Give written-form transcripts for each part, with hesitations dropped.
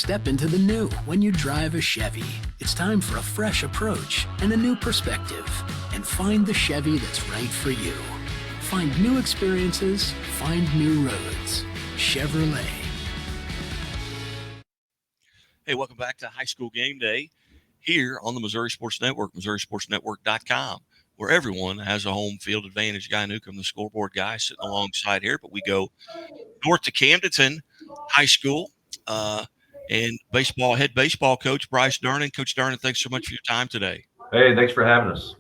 step into the new when you drive a Chevy. It's time for a fresh approach and a new perspective. And find the Chevy that's right for you. Find new experiences, find new roads. Chevrolet. Hey, welcome back to High School Game Day here on the Missouri Sports Network, MissouriSportsNetwork.com, where everyone has a home field advantage. Guy Newcomb, the scoreboard guy, sitting alongside here, but we go north to Camdenton High School and head baseball coach Bryce Durnin. Coach Durnin, thanks so much for your time today. Hey, thanks for having us.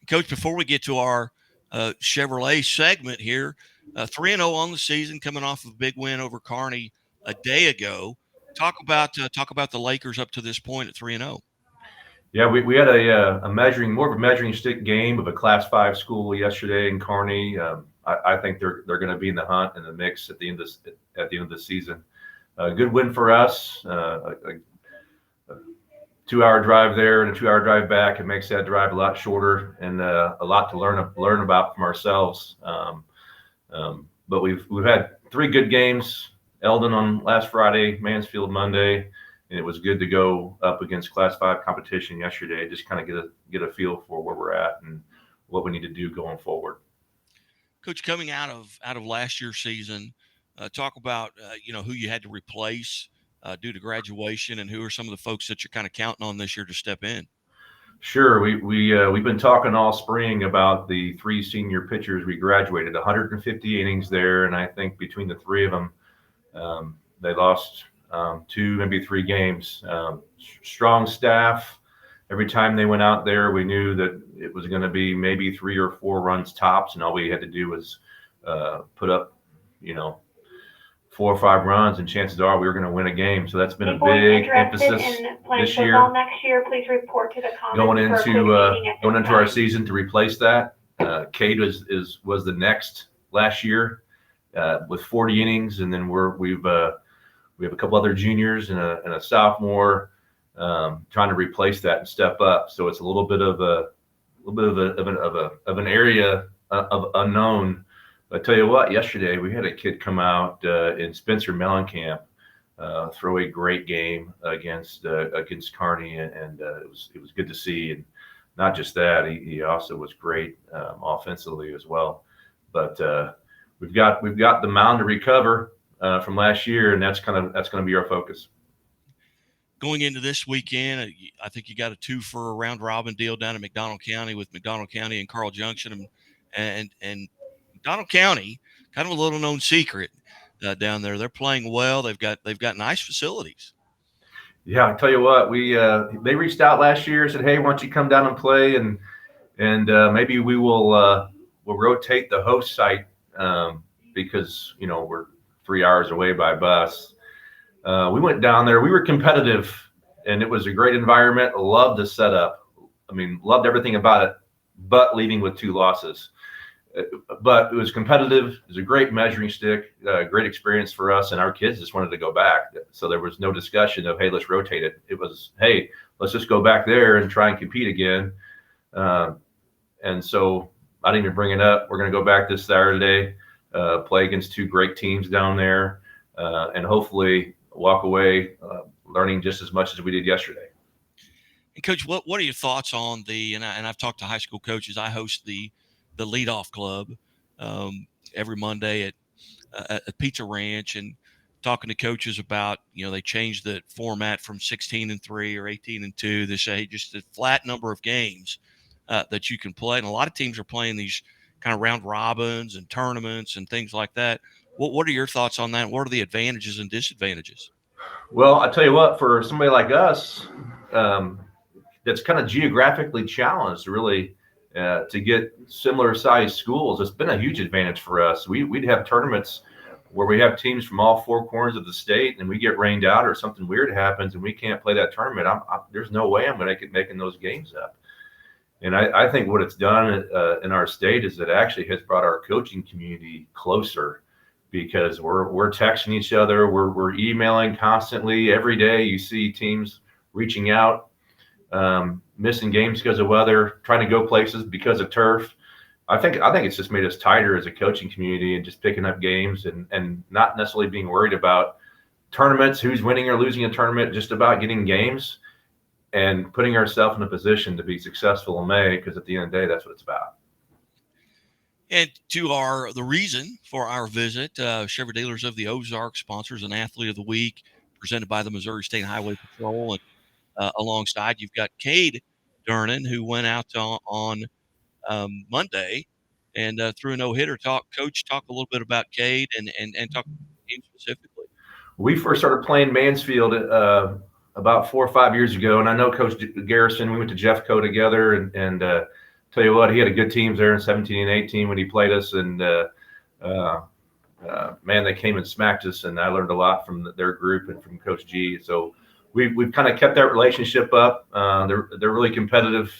Coach, before we get to our Chevrolet segment here, 3-0 on the season, coming off of a big win over Kearney a day ago. Talk about the Lakers up to this point at 3-0. Yeah, we had a more of a measuring stick game of a Class 5 school yesterday in Kearney. I think they're going to be in the hunt and the mix at the end of the season. A good win for us. A 2-hour drive there and a 2-hour drive back. It makes that drive a lot shorter and a lot to learn about from ourselves. But we've had 3 good games. Eldon on last Friday, Mansfield Monday, and it was good to go up against Class 5 competition yesterday. Just kind of get a feel for where we're at and what we need to do going forward. Coach, coming out of last year's season, talk about who you had to replace due to graduation, and who are some of the folks that you're kind of counting on this year to step in. Sure, we've been talking all spring about the 3 senior pitchers we graduated, 150 innings there, and I think between the 3 of them. They lost 2, maybe 3 games. Strong staff. Every time they went out there, we knew that it was going to be maybe 3 or 4 runs tops, and all we had to do was put up, 4 or 5 runs, and chances are we were going to win a game. So that's been a big emphasis this year. Next year, please report to the going into our season to replace that. Kate was the next last year. With 40 innings, and then we have a couple other juniors and a sophomore trying to replace that and step up. So it's a little bit of an area of unknown. I tell you what, yesterday we had a kid come out in Spencer Mellencamp, throw a great game against Kearney, and it was good to see. And not just that, he also was great offensively as well. But We've got the mound to recover from last year, and that's going to be our focus. Going into this weekend, I think you got a 2 for a round robin deal down in McDonald County with McDonald County and Carl Junction, and McDonald County, kind of a little known secret down there. They're playing well. They've got nice facilities. Yeah, I tell you what, they reached out last year and said, hey, why don't you come down and play, and maybe we'll rotate the host site. Because we're 3 hours away by bus. We went down there. We were competitive, and it was a great environment. Loved the setup. I mean, loved everything about it, but leaving with 2 losses. But it was competitive. It was a great measuring stick, great experience for us, and our kids just wanted to go back. So there was no discussion of, hey, let's rotate it. It was, hey, let's just go back there and try and compete again. And so I didn't even bring it up. We're going to go back this Saturday, play against 2 great teams down there, and hopefully walk away learning just as much as we did yesterday. And Coach, what are your thoughts on and I've talked to high school coaches. I host the leadoff club every Monday at Pizza Ranch, and talking to coaches about, they changed the format from 16-3 or 18-2. They say just a flat number of games that you can play. And a lot of teams are playing these kind of round robins and tournaments and things like that. What are your thoughts on that? What are the advantages and disadvantages? Well, I tell you what, for somebody like us, that's kind of geographically challenged, really, to get similar sized schools, it's been a huge advantage for us. We'd have tournaments where we have teams from all 4 corners of the state, and we get rained out or something weird happens and we can't play that tournament. There's no way I'm going to keep making those games up. And I think what it's done in our state is it actually has brought our coaching community closer, because we're texting each other, we're emailing constantly. Every day you see teams reaching out, missing games because of weather, trying to go places because of turf. I think it's just made us tighter as a coaching community, and just picking up games and not necessarily being worried about tournaments, who's winning or losing a tournament, just about getting games and putting ourselves in a position to be successful in May, because at the end of the day, that's what it's about. And the reason for our visit, Chevy Dealers of the Ozarks sponsors an Athlete of the Week presented by the Missouri State Highway Patrol. And alongside, you've got Kake Durnin, who went out on Monday and threw a no-hitter. Coach, talk a little bit about Kake and talk about the game specifically. We first started playing Mansfield about 4 or 5 years ago, and I know Coach Garrison. We went to Jeffco together, and tell you what, he had a good teams there in 17 and 18 when he played us, and man, they came and smacked us, and I learned a lot from their group and from Coach G. So we've kind of kept that relationship up. They're really competitive,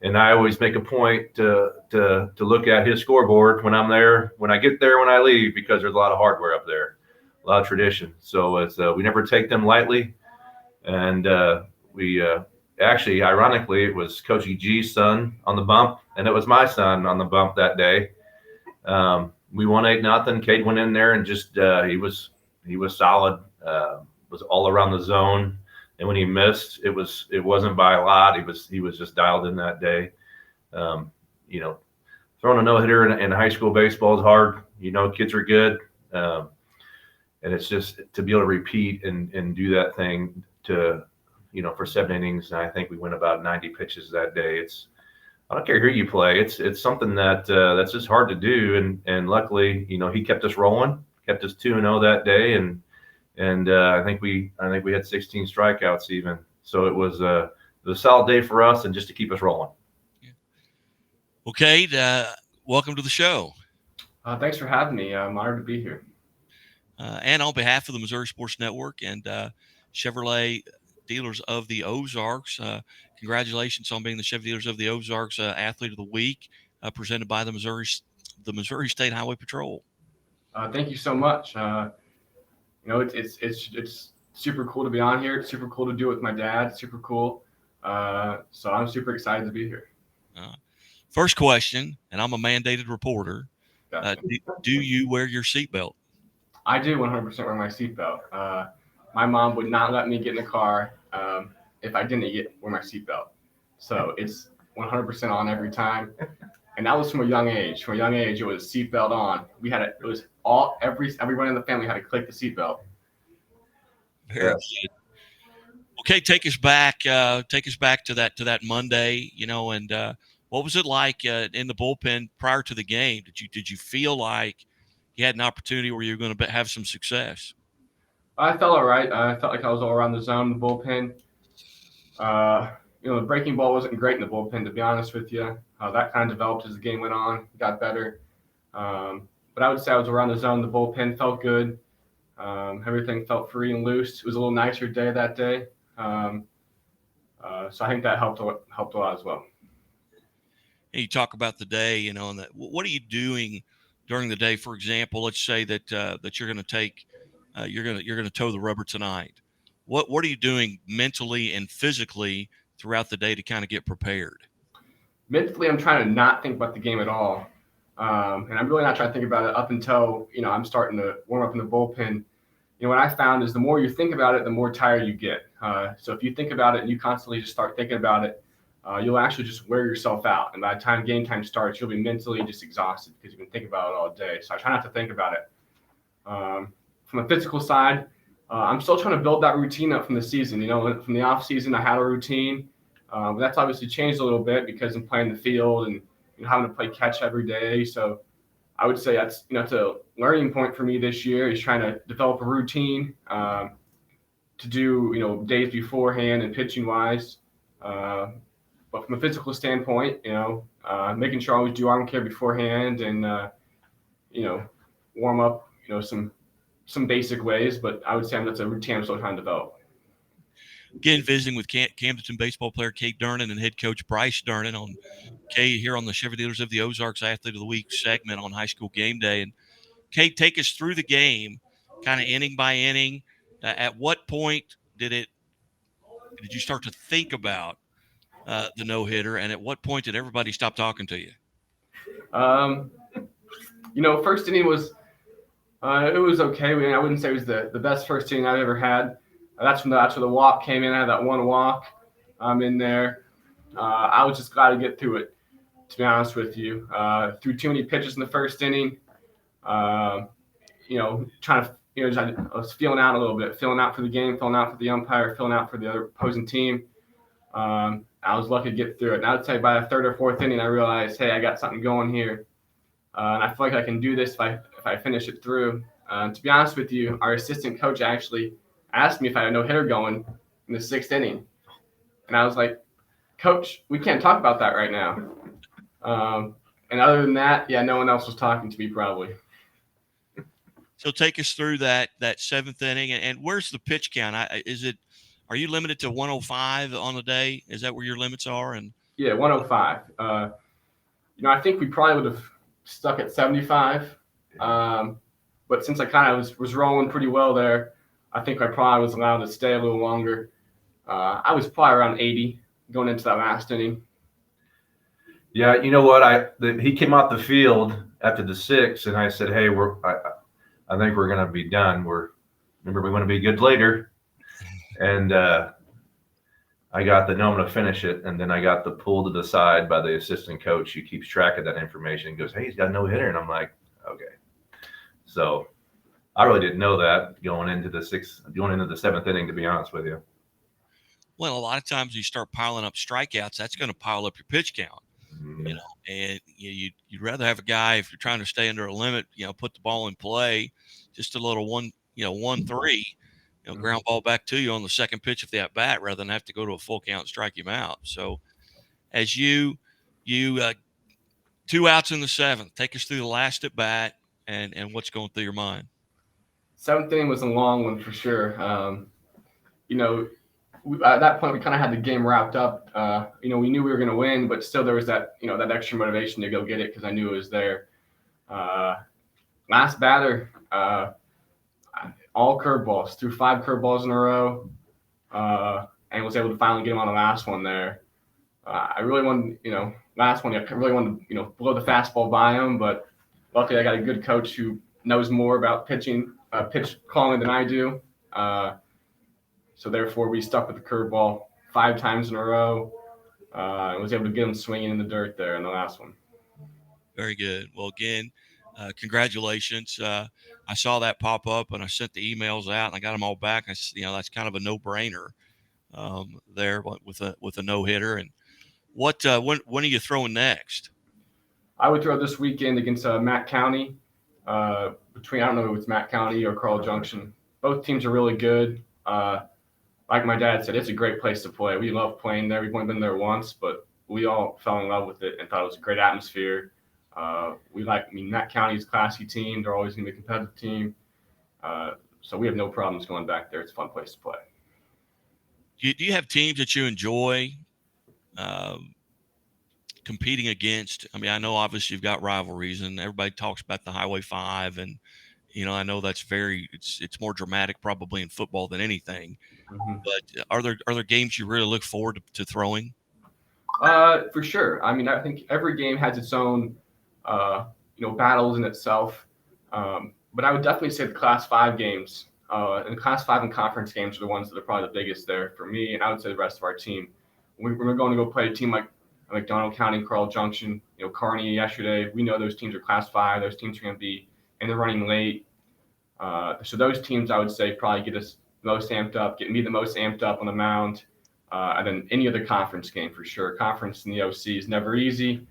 and I always make a point to look at his scoreboard when I'm there, when I get there, when I leave, because there's a lot of hardware up there, a lot of tradition. So it's we never take them lightly, and we actually, ironically, it was Coach G's son on the bump, and it was my son on the bump that day. We won 8-0. Kate went in there and just he was solid. Was all around the zone, and when he missed, it wasn't by a lot. He was just dialed in that day. You know, throwing a no-hitter in high school baseball is hard. You know, kids are good, and it's just to be able to repeat and do that thing for 7 innings. And I think we went about 90 pitches that day. I don't care who you play. It's something that's just hard to do. And luckily, he kept us rolling, kept us 2-0 that day. And I think we had 16 strikeouts even. So it was a solid day for us, and just to keep us rolling. Yeah. Well, Kate, welcome to the show. Thanks for having me. I'm honored to be here. And on behalf of the Missouri Sports Network and Chevrolet Dealers of the Ozarks, congratulations on being the Chevy Dealers of the Ozarks Athlete of the Week, presented by the Missouri State Highway Patrol. Thank you so much. It's super cool to be on here. It's super cool to do it with my dad. It's super cool. So I'm super excited to be here. First question, and I'm a mandated reporter. Gotcha. Do you wear your seatbelt? I do 100% wear my seatbelt. My mom would not let me get in the car if I didn't wear my seatbelt. So it's 100% on every time. And that was from a young age. From a young age, it was seatbelt on. Everyone in the family had to click the seatbelt. Very good. Okay, take us back to that Monday, and what was it like in the bullpen prior to the game? Did you feel like you had an opportunity where you were going to have some success? I felt all right. I felt like I was all around the zone, the bullpen. The breaking ball wasn't great in the bullpen, to be honest with you. That kind of developed as the game went on, got better. But I would say I was around the zone. The bullpen felt good. Everything felt free and loose. It was a little nicer day that day. So I think that helped a lot as well. And you talk about the day, and that. What are you doing during the day? For example, let's say that you're going to take, you're going to toe the rubber tonight. What are you doing mentally and physically throughout the day to kind of get prepared? Mentally, I'm trying to not think about the game at all. And I'm really not trying to think about it up until, I'm starting to warm up in the bullpen. What I found is the more you think about it, the more tired you get. So if you think about it and you constantly just start thinking about it, you'll actually just wear yourself out. And by the time game time starts, you'll be mentally just exhausted because you've been thinking about it all day. So I try not to think about it. From a physical side, I'm still trying to build that routine up from the season. From the off season, I had a routine. But that's obviously changed a little bit because I'm playing the field and having to play catch every day. So I would say that's it's a learning point for me this year is trying to develop a routine to do days beforehand and pitching wise. But from a physical standpoint, making sure I always do arm care beforehand and warm up some basic ways. But I would say that's a routine I'm still trying to develop. Again, visiting with Camdenton baseball player Kake Durnin and head coach Bryce Durnin on Kate here on the Chevy Dealers of the Ozarks Athlete of the Week segment on High School Game Day. And Kate, take us through the game, kind of inning by inning. At what point did you start to think about the no-hitter, and at what point did everybody stop talking to you? First inning was It was okay. I wouldn't say it was the best first inning I've ever had. That's where the walk came in. I had that one walk in there. I was just glad to get through it, to be honest with you. Threw too many pitches in the first inning. Trying to, I was feeling out a little bit, feeling out for the game, feeling out for the umpire, feeling out for the other opposing team. I was lucky to get through it. And I would say by the third or fourth inning, I realized, hey, I got something going here. And I feel like I can do this if I finish it through. To be honest with you, our assistant coach actually asked me if I had no hitter going in the sixth inning. And I was like, Coach, we can't talk about that right now. And other than that, yeah, no one else was talking to me probably. So take us through that seventh inning, and where's the pitch count? Are you limited to 105 on the day? Is that where your limits are? And yeah, 105. I think we probably would have stuck at 75. But since I kind of was rolling pretty well there, I think I probably was allowed to stay a little longer. I was probably around 80 going into that last inning. Yeah, you know what? He came off the field after the sixth, and I said, "Hey, I think we're going to be done. Remember, we want to be good later." And I got no, I'm going to finish it, and then I got the pull to the side by the assistant coach who keeps track of that information. He goes, "Hey, he's got no hitter," and I'm like, "Okay." So I really didn't know that going into the seventh inning, to be honest with you. Well, a lot of times you start piling up strikeouts, that's going to pile up your pitch count. Mm-hmm. And you'd rather have a guy, if you're trying to stay under a limit, put the ball in play, just a little 1-3, ground ball back to you on the second pitch of the at bat, rather than have to go to a full count and strike him out. So, as you 2 outs in the seventh, take us through the last at bat and what's going through your mind. Seventh inning was a long one for sure. At that point, we kind of had the game wrapped up. We knew we were going to win, but still there was that extra motivation to go get it because I knew it was there. Last batter, all curveballs, threw 5 curveballs in a row, and was able to finally get him on the last one there. I really wanted, last one, I really wanted to, blow the fastball by him, but luckily I got a good coach who knows more about pitch calling than I do. So therefore, we stuck with the curveball 5 times in a row and was able to get him swinging in the dirt there in the last one. Very good. Well, again, congratulations. I saw that pop up, and I sent the emails out, and I got them all back. That's kind of a no-brainer there with a no-hitter. And when are you throwing next? I would throw this weekend against Matt County. I don't know if it's Matt County or Carl Junction. Both teams are really good. Like my dad said, it's a great place to play. We love playing there. We've only been there once, but we all fell in love with it and thought it was a great atmosphere. Matt County's a classy team. They're always going to be a competitive team. So we have no problems going back there. It's a fun place to play. Do you have teams that you enjoy competing against? I mean, I know obviously you've got rivalries, and everybody talks about the Highway 5, and I know that's it's more dramatic probably in football than anything. Mm-hmm. But are there games you really look forward to throwing? For sure. I mean, I think every game has its own battles in itself. But I would definitely say the Class 5 games and Class 5 and conference games are the ones that are probably the biggest there for me, and I would say the rest of our team. We're going to go play a team like McDonald County, Carl Junction, Kearney yesterday. We know those teams are Class 5. Those teams are going to be in the running late. So those teams, I would say, probably get us most amped up, get me the most amped up on the mound. And then any other conference game for sure. Conference in the OC is never easy.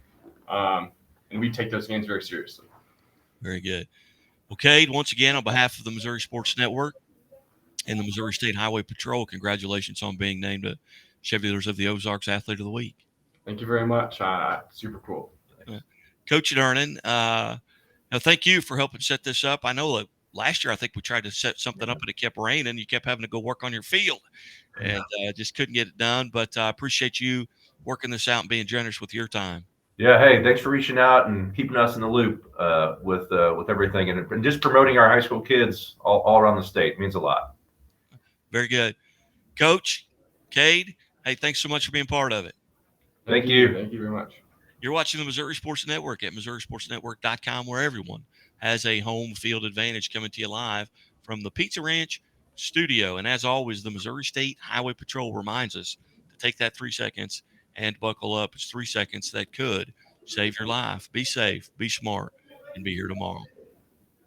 And we take those games very seriously. Very good. Okay, once again, on behalf of the Missouri Sports Network and the Missouri State Highway Patrol, congratulations on being named a Chevy Dealers of the Ozarks Athlete of the Week. Thank you very much. Super cool. Coach Durnin, thank you for helping set this up. I know that last year I think we tried to set something up and it kept raining. You kept having to go work on your field and just couldn't get it done. But I appreciate you working this out and being generous with your time. Yeah, hey, thanks for reaching out and keeping us in the loop with everything and just promoting our high school kids all around the state. It means a lot. Very good. Coach, Cade, hey, thanks so much for being part of it. Thank you. Thank you very much. You're watching the Missouri Sports Network at MissouriSportsNetwork.com, where everyone has a home field advantage coming to you live from the Pizza Ranch studio. And as always, the Missouri State Highway Patrol reminds us to take that 3 seconds and buckle up. It's 3 seconds that could save your life. Be safe, be smart, and be here tomorrow.